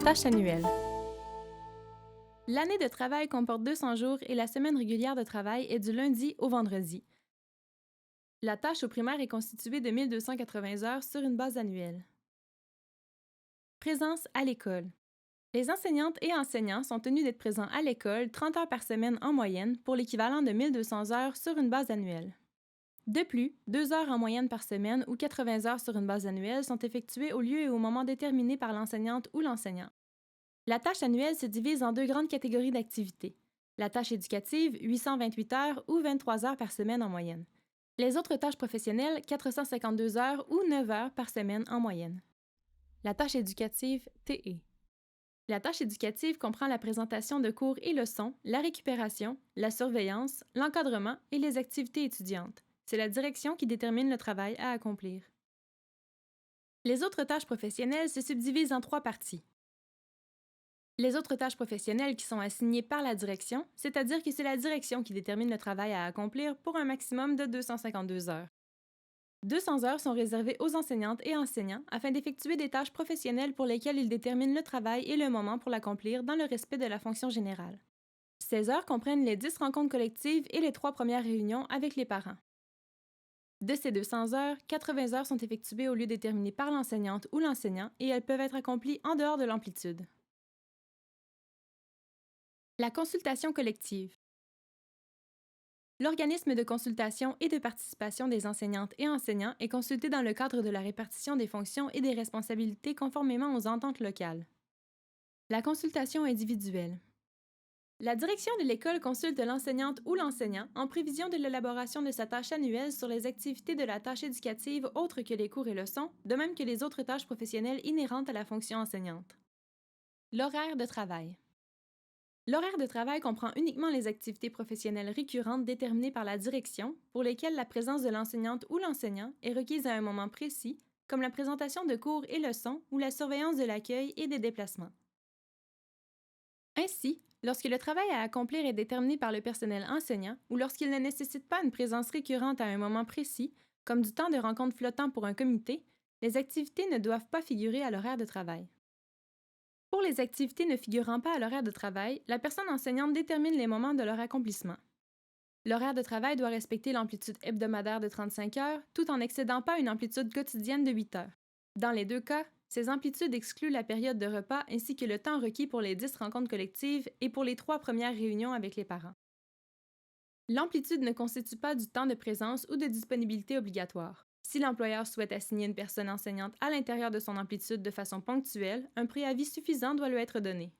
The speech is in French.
Tâche annuelle. L'année de travail comporte 200 jours et la semaine régulière de travail est du lundi au vendredi. La tâche au primaire est constituée de 1280 heures sur une base annuelle. Présence à l'école. Les enseignantes et enseignants sont tenus d'être présents à l'école 30 heures par semaine en moyenne pour l'équivalent de 1200 heures sur une base annuelle. De plus, 2 heures en moyenne par semaine ou 80 heures sur une base annuelle sont effectuées au lieu et au moment déterminés par l'enseignante ou l'enseignant. La tâche annuelle se divise en deux grandes catégories d'activités. La tâche éducative, 828 heures ou 23 heures par semaine en moyenne. Les autres tâches professionnelles, 452 heures ou 9 heures par semaine en moyenne. La tâche éducative, TE. La tâche éducative comprend la présentation de cours et leçons, la récupération, la surveillance, l'encadrement et les activités étudiantes. C'est la direction qui détermine le travail à accomplir. Les autres tâches professionnelles se subdivisent en trois parties. Les autres tâches professionnelles qui sont assignées par la direction, c'est-à-dire que c'est la direction qui détermine le travail à accomplir pour un maximum de 252 heures. 200 heures sont réservées aux enseignantes et enseignants afin d'effectuer des tâches professionnelles pour lesquelles ils déterminent le travail et le moment pour l'accomplir dans le respect de la fonction générale. Ces heures comprennent les 10 rencontres collectives et les 3 premières réunions avec les parents. De ces 200 heures, 80 heures sont effectuées au lieu déterminé par l'enseignante ou l'enseignant et elles peuvent être accomplies en dehors de l'amplitude. La consultation collective. L'organisme de consultation et de participation des enseignantes et enseignants est consulté dans le cadre de la répartition des fonctions et des responsabilités conformément aux ententes locales. La consultation individuelle. La direction de l'école consulte l'enseignante ou l'enseignant en prévision de l'élaboration de sa tâche annuelle sur les activités de la tâche éducative autres que les cours et leçons, de même que les autres tâches professionnelles inhérentes à la fonction enseignante. L'horaire de travail. L'horaire de travail comprend uniquement les activités professionnelles récurrentes déterminées par la direction, pour lesquelles la présence de l'enseignante ou l'enseignant est requise à un moment précis, comme la présentation de cours et leçons ou la surveillance de l'accueil et des déplacements. Ainsi, lorsque le travail à accomplir est déterminé par le personnel enseignant ou lorsqu'il ne nécessite pas une présence récurrente à un moment précis, comme du temps de rencontre flottant pour un comité, les activités ne doivent pas figurer à l'horaire de travail. Pour les activités ne figurant pas à l'horaire de travail, la personne enseignante détermine les moments de leur accomplissement. L'horaire de travail doit respecter l'amplitude hebdomadaire de 35 heures, tout en n'excédant pas une amplitude quotidienne de 8 heures. Dans les deux cas, ces amplitudes excluent la période de repas ainsi que le temps requis pour les 10 rencontres collectives et pour les 3 premières réunions avec les parents. L'amplitude ne constitue pas du temps de présence ou de disponibilité obligatoire. Si l'employeur souhaite assigner une personne enseignante à l'intérieur de son amplitude de façon ponctuelle, un préavis suffisant doit lui être donné.